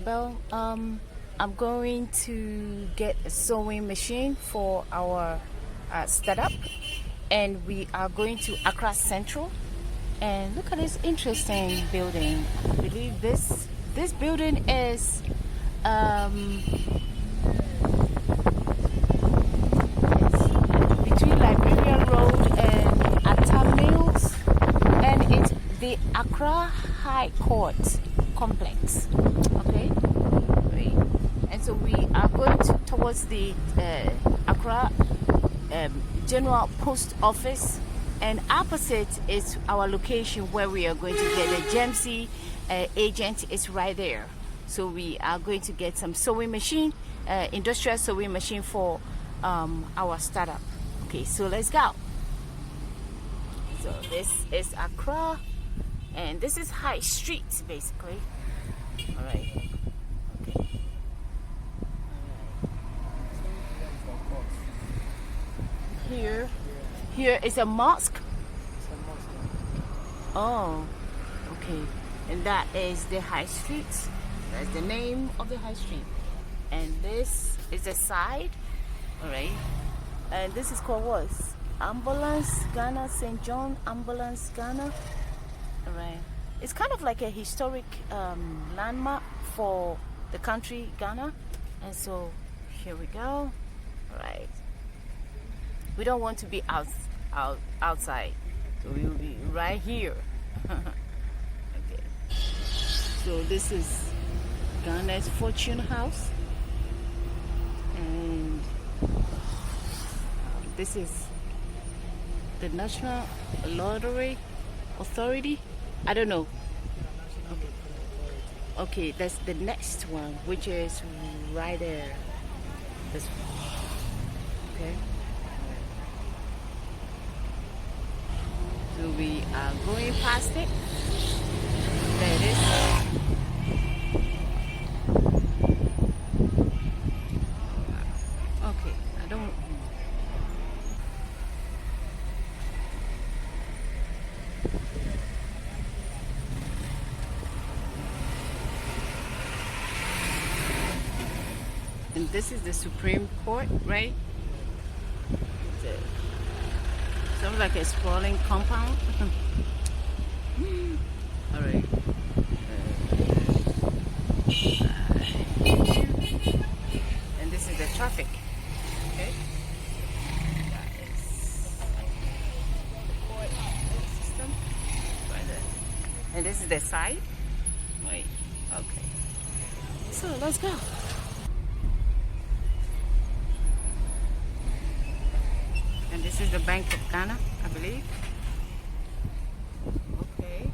Bell. I'm going to get a sewing machine for our startup, and we are going to Accra Central. And look at this interesting building. I believe this building is between Liberian Road and Atta Mills, and it's the Accra High Court complex. Okay, and so we are going towards the Accra General Post Office, and opposite is our location where we are going to get the Sggemsy agent. Is right there. So we are going to get some sewing machine, industrial sewing machine for our startup. Okay, so let's go. So this is Accra, and this is High Street basically. All right. Okay. Here is a mosque. Oh, okay. And that is the High Street. That's the name of the High Street. And this is the side. All right. And this is called what? Ambulance Ghana, St. John Ambulance Ghana. All right. It's kind of like a historic landmark for the country Ghana. And so here we go. All right. We don't want to be outside, so we will be right here. Okay. So this is Ghana's Fortune House, and this is the National Lottery Authority. I don't know. Okay, that's the next one, which is right there. This one. Okay. So we are going past it. There it is. Okay, I don't. And this is the Supreme Court, right? Sounds like a sprawling compound. All right. And this is the traffic. Okay. That is the court system. Right there. And this is the side. Wait. Okay. So let's go. And this is the Bank of Ghana, I believe. Okay.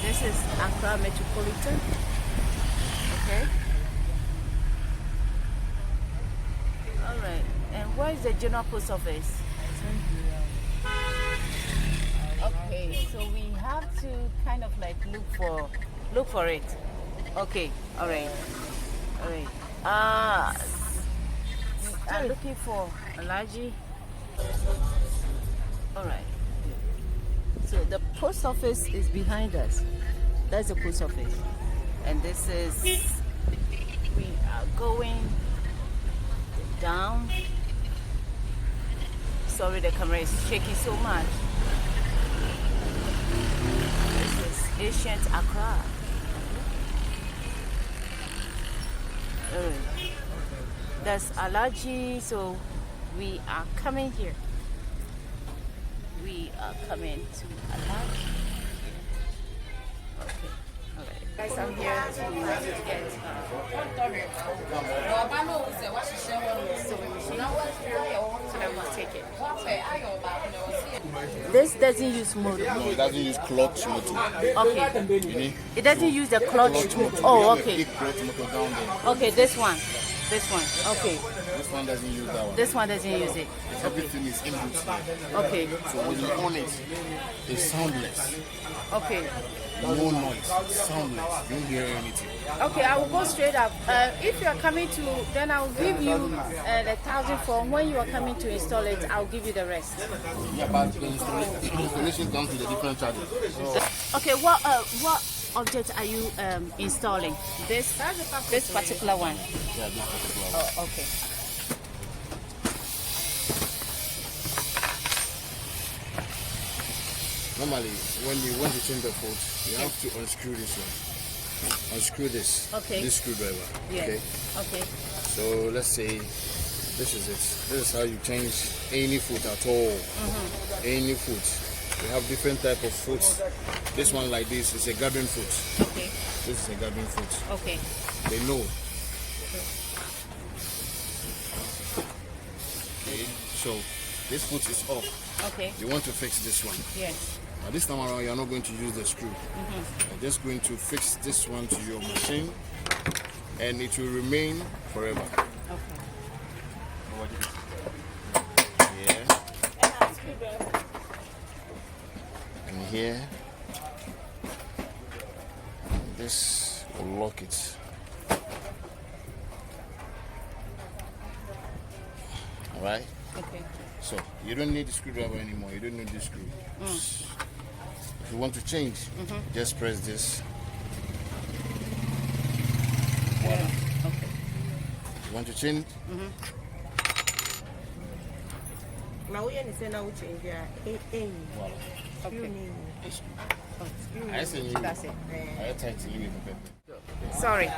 This is Accra Metropolitan. Okay. Where is the General Post Office? Okay, so we have to kind of like look for it. Okay, all right. I'm looking for ABIGIE. All right. So the post office is behind us. That's the post office, and this is we are going down. Sorry, the camera is shaking so much. This is ancient Accra. That's ABIGIE, so we are coming here. We are coming to ABIGIE. Okay, all right. Guys, I'm here to get so I must take it. This doesn't use motor. No, it doesn't use clutch motor. Okay. It doesn't use the clutch motor. Oh, okay. Clutch motor down there. Okay, this one. Okay. This one doesn't use that one. This one doesn't use it. Everything is inbuilt here. Okay. So when you on it, it's soundless. Okay. No noise. Soundless. You don't hear anything. Okay, I will go straight up. If you are coming to, then I will give you 1,000 for when you are coming to install it. I'll give you the rest. Yeah, but the installation comes with a different charges. So, Okay, what object are you installing? This particular one. yeah, this particular one. Oh, okay. Normally, when you want to change the foot, you have to unscrew this one. Unscrew this. Okay. This screwdriver. Yeah. Okay. Okay. So let's say this is it. This is how you change any foot at all. Any foot. We have different type of foot. This one like this is a garden foot. Okay. This is a garden foot. Okay. They know. Okay. So this foot is off. Okay. You want to fix this one. Yes. But this time around, you're not going to use the screw. You're just going to fix this one to your machine, and it will remain forever. Okay. Here. And here. And this will lock it. All right? Okay. So you don't need the screwdriver anymore. You don't need the screw. If you want to change, just press this. Voila. Okay. You want to change? Now we understand how we change Voila. Okay. I say you. That's it. I try to leave it. Sorry.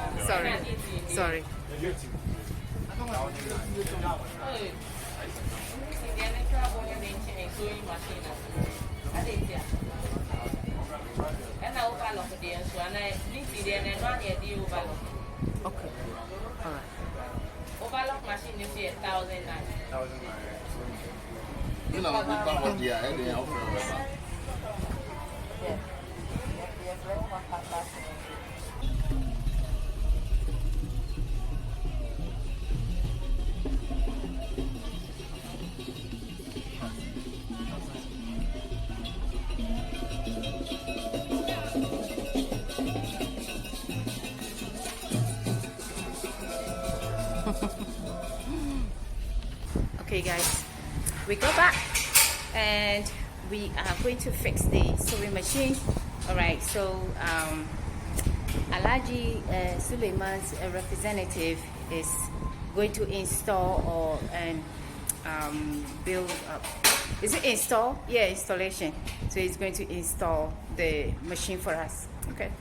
Okay. All right. Overlock machine is 1,000 naira. You know, we can't hold the head in our forever. Okay, guys, we go back and we are going to fix the sewing machine. All right, so ABIGIE Suleiman's representative is going to install or build up. Is it install? Yeah, installation. So he's going to install the machine for us. Okay.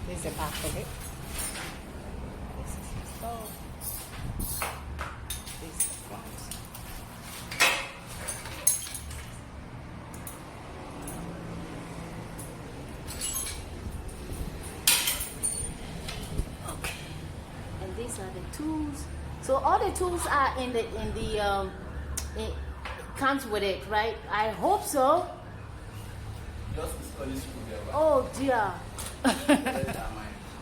This is the back of it. This is the stove. This is the front. Okay. And these are the tools. So all the tools are in the it comes with it, right? I hope so. Oh dear.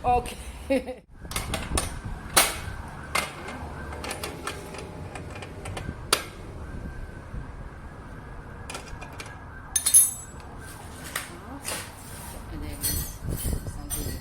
Okay. And then something.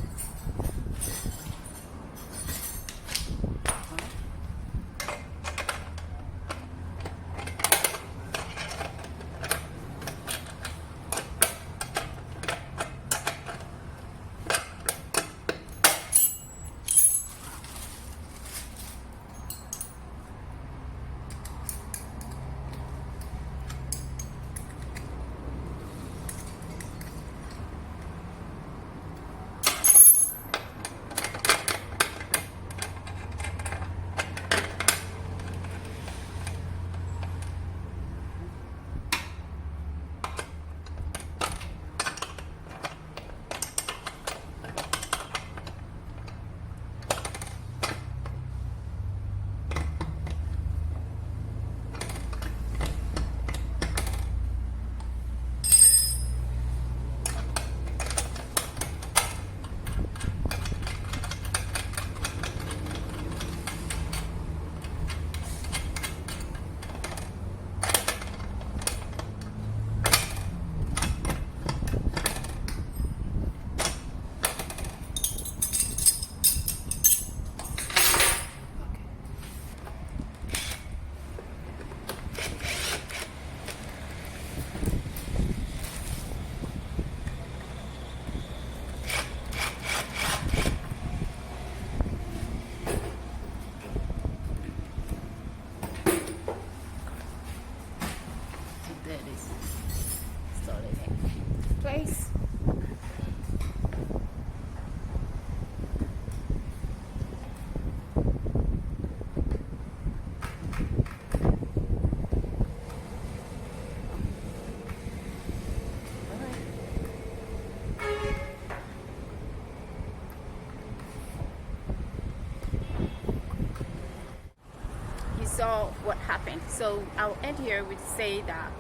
important. So I'll end here with say that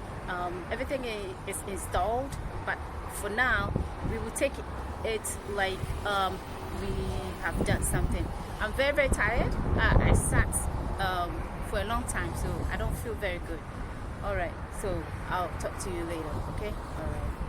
everything is installed, but for now we will take it like we have done something. I'm very, very tired. I sat for a long time, so I don't feel very good. All right, so I'll talk to you later. Okay. All right.